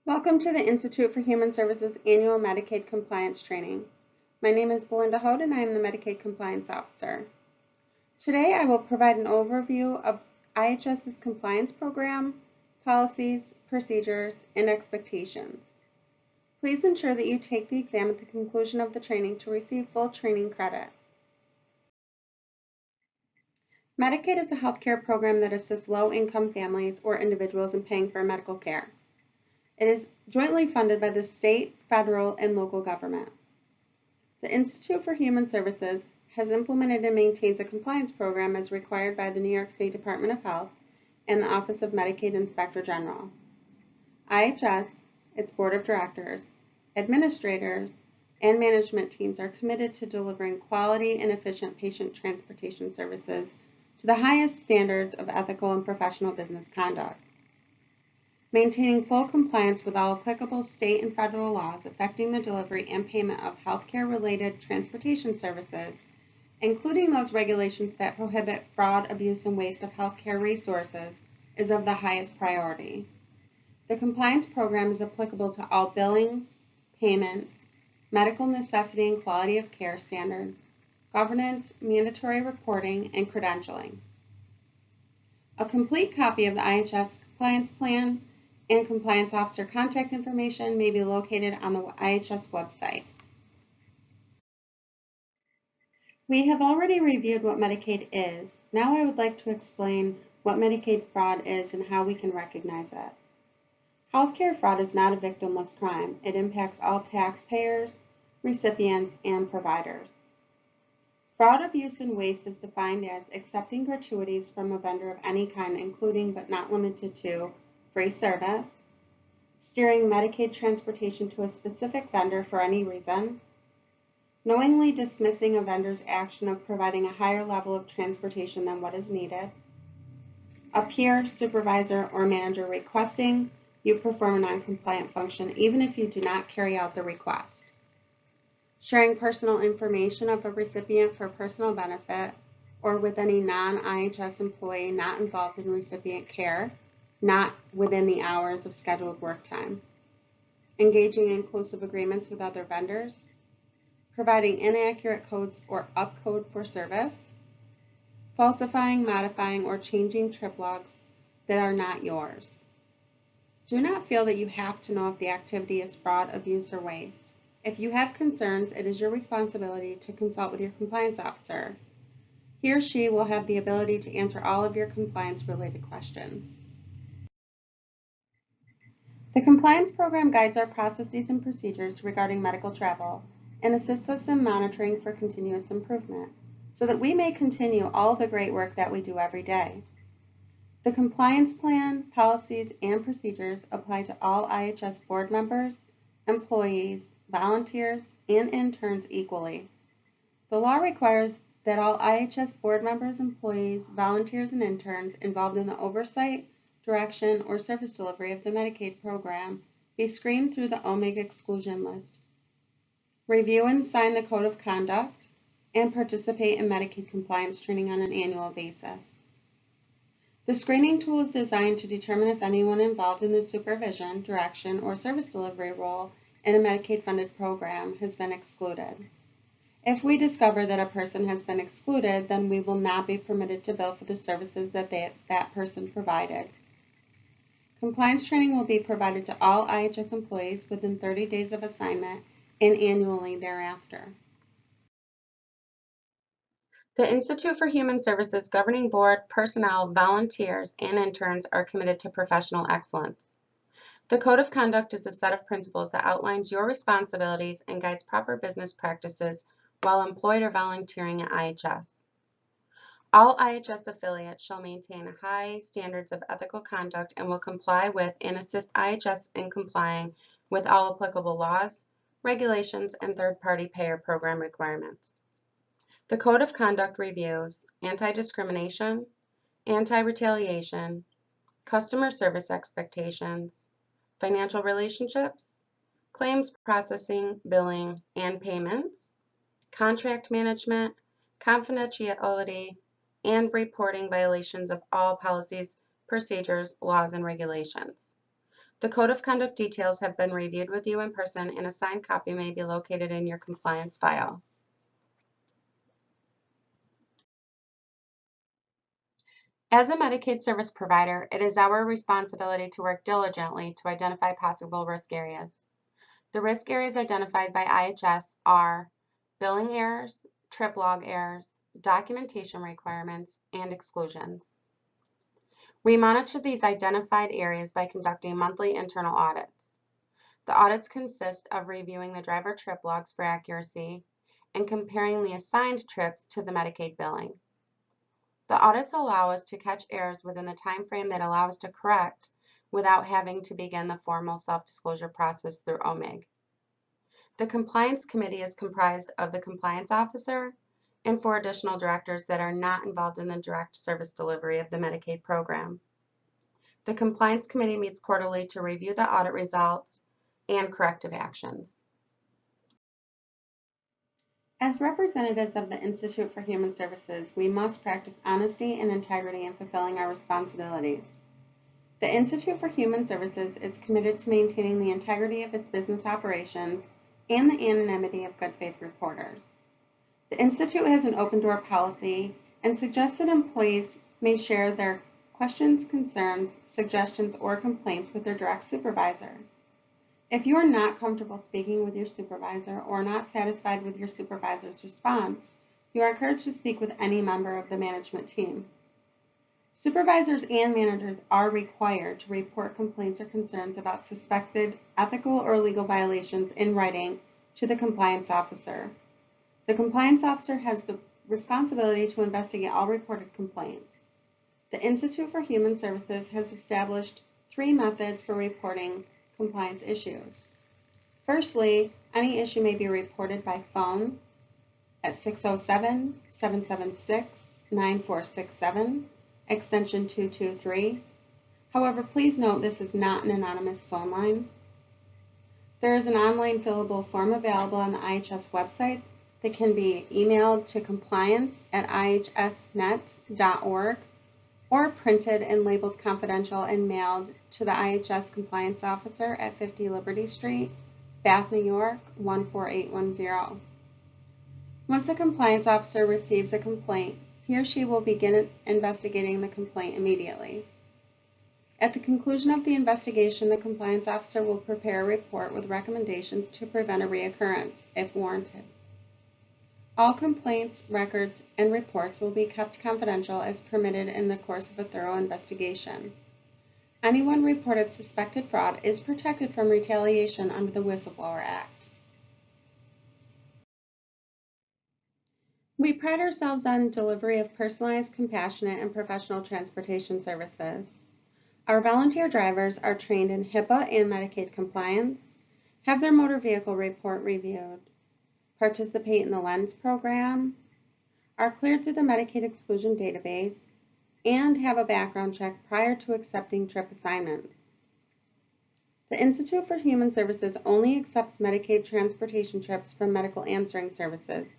Welcome to the Institute for Human Services Annual Medicaid Compliance Training. My name is Belinda Hode and I am the Medicaid Compliance Officer. Today I will provide an overview of IHS's compliance program, policies, procedures, and expectations. Please ensure that you take the exam at the conclusion of the training to receive full training credit. Medicaid is a healthcare program that assists low-income families or individuals in paying for medical care. It is jointly funded by the state, federal, and local government. The Institute for Human Services has implemented and maintains a compliance program as required by the New York State Department of Health and the Office of Medicaid Inspector General. IHS, its board of directors, administrators, and management teams are committed to delivering quality and efficient patient transportation services to the highest standards of ethical and professional business conduct. Maintaining full compliance with all applicable state and federal laws affecting the delivery and payment of healthcare-related transportation services, including those regulations that prohibit fraud, abuse, and waste of healthcare resources, is of the highest priority. The compliance program is applicable to all billings, payments, medical necessity and quality of care standards, governance, mandatory reporting, and credentialing. A complete copy of the IHS compliance plan and compliance officer contact information may be located on the IHS website. We have already reviewed what Medicaid is. Now I would like to explain what Medicaid fraud is and how we can recognize it. Healthcare fraud is not a victimless crime. It impacts all taxpayers, recipients, and providers. Fraud, abuse, and waste is defined as accepting gratuities from a vendor of any kind, including but not limited to free service, steering Medicaid transportation to a specific vendor for any reason, knowingly dismissing a vendor's action of providing a higher level of transportation than what is needed, a peer, supervisor, or manager requesting you perform a non-compliant function even if you do not carry out the request, sharing personal information of a recipient for personal benefit or with any non-IHS employee not involved in recipient care, not within the hours of scheduled work time, engaging in inclusive agreements with other vendors, providing inaccurate codes or upcode for service, falsifying, modifying, or changing trip logs that are not yours. Do not feel that you have to know if the activity is fraud, abuse, or waste. If you have concerns, it is your responsibility to consult with your compliance officer. He or she will have the ability to answer all of your compliance-related questions. The compliance program guides our processes and procedures regarding medical travel and assists us in monitoring for continuous improvement so that we may continue all the great work that we do every day. The compliance plan, policies, and procedures apply to all IHS board members, employees, volunteers, and interns equally. The law requires that all IHS board members, employees, volunteers, and interns involved in the oversight, direction, or service delivery of the Medicaid program be screened through the OMIG exclusion list, review and sign the Code of Conduct, and participate in Medicaid compliance training on an annual basis. The screening tool is designed to determine if anyone involved in the supervision, direction, or service delivery role in a Medicaid-funded program has been excluded. If we discover that a person has been excluded, then we will not be permitted to bill for the services that that person provided. Compliance training will be provided to all IHS employees within 30 days of assignment and annually thereafter. The Institute for Human Services Governing Board, personnel, volunteers, and interns are committed to professional excellence. The Code of Conduct is a set of principles that outlines your responsibilities and guides proper business practices while employed or volunteering at IHS. All IHS affiliates shall maintain high standards of ethical conduct and will comply with and assist IHS in complying with all applicable laws, regulations, and third-party payer program requirements. The Code of Conduct reviews anti-discrimination, anti-retaliation, customer service expectations, financial relationships, claims processing, billing, and payments, contract management, confidentiality, and reporting violations of all policies, procedures, laws, and regulations. The Code of Conduct details have been reviewed with you in person, and a signed copy may be located in your compliance file. As a Medicaid service provider, it is our responsibility to work diligently to identify possible risk areas. The risk areas identified by IHS are billing errors, trip log errors, documentation requirements, and exclusions. We monitor these identified areas by conducting monthly internal audits. The audits consist of reviewing the driver trip logs for accuracy and comparing the assigned trips to the Medicaid billing. The audits allow us to catch errors within the time frame that allow us to correct without having to begin the formal self-disclosure process through OMIG. The Compliance Committee is comprised of the Compliance Officer and 4 additional directors that are not involved in the direct service delivery of the Medicaid program. The Compliance Committee meets quarterly to review the audit results and corrective actions. As representatives of the Institute for Human Services, we must practice honesty and integrity in fulfilling our responsibilities. The Institute for Human Services is committed to maintaining the integrity of its business operations and the anonymity of good faith reporters. The Institute has an open door policy and suggests that employees may share their questions, concerns, suggestions, or complaints with their direct supervisor. If you are not comfortable speaking with your supervisor or not satisfied with your supervisor's response, you are encouraged to speak with any member of the management team. Supervisors and managers are required to report complaints or concerns about suspected ethical or legal violations in writing to the compliance officer. The compliance officer has the responsibility to investigate all reported complaints. The Institute for Human Services has established 3 methods for reporting compliance issues. Firstly, any issue may be reported by phone at 607-776-9467, extension 223. However, please note this is not an anonymous phone line. There is an online fillable form available on the IHS website that can be emailed to compliance@ihsnet.org or printed and labeled confidential and mailed to the IHS Compliance Officer at 50 Liberty Street, Bath, New York, 14810. Once the Compliance Officer receives a complaint, he or she will begin investigating the complaint immediately. At the conclusion of the investigation, the Compliance Officer will prepare a report with recommendations to prevent a reoccurrence, if warranted. All complaints, records, and reports will be kept confidential as permitted in the course of a thorough investigation. Anyone reported suspected fraud is protected from retaliation under the Whistleblower Act. We pride ourselves on delivery of personalized, compassionate, and professional transportation services. Our volunteer drivers are trained in HIPAA and Medicaid compliance, have their motor vehicle report reviewed, participate in the LENS program, are cleared through the Medicaid exclusion database, and have a background check prior to accepting trip assignments. The Institute for Human Services only accepts Medicaid transportation trips from Medical Answering Services,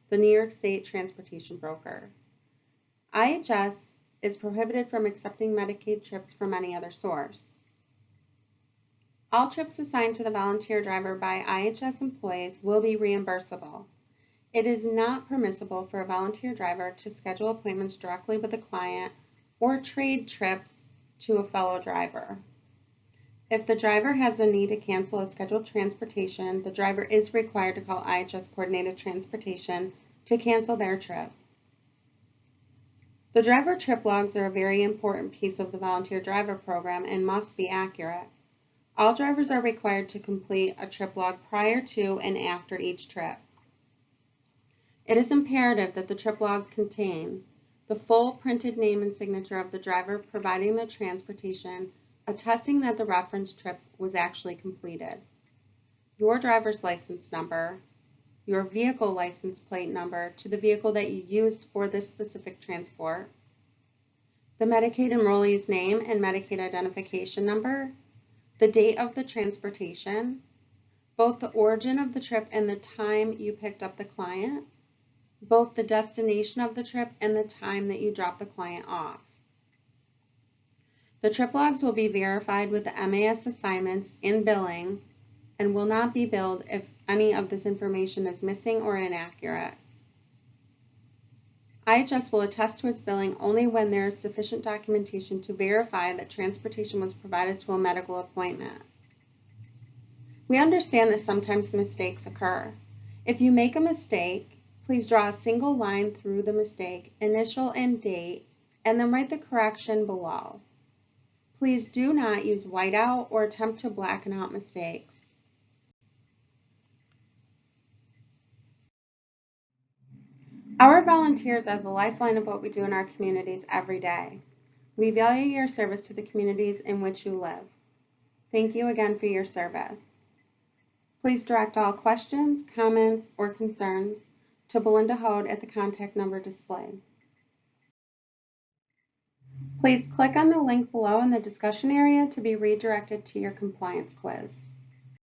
the New York State transportation broker. IHS is prohibited from accepting Medicaid trips from any other source. All trips assigned to the volunteer driver by IHS employees will be reimbursable. It is not permissible for a volunteer driver to schedule appointments directly with the client or trade trips to a fellow driver. If the driver has a need to cancel a scheduled transportation, the driver is required to call IHS Coordinated Transportation to cancel their trip. The driver trip logs are a very important piece of the volunteer driver program and must be accurate. All drivers are required to complete a trip log prior to and after each trip. It is imperative that the trip log contain the full printed name and signature of the driver providing the transportation, attesting that the reference trip was actually completed, your driver's license number, your vehicle license plate number to the vehicle that you used for this specific transport, the Medicaid enrollee's name and Medicaid identification number, the date of the transportation, both the origin of the trip and the time you picked up the client, both the destination of the trip and the time that you dropped the client off. The trip logs will be verified with the MAS assignments in billing and will not be billed if any of this information is missing or inaccurate. IHS will attest to its billing only when there is sufficient documentation to verify that transportation was provided to a medical appointment. We understand that sometimes mistakes occur. If you make a mistake, please draw a single line through the mistake, initial and date, and then write the correction below. Please do not use whiteout or attempt to blacken out mistakes. Our volunteers are the lifeline of what we do in our communities every day. We value your service to the communities in which you live. Thank you again for your service. Please direct all questions, comments, or concerns to Belinda Hode at the contact number displayed. Please click on the link below in the discussion area to be redirected to your compliance quiz.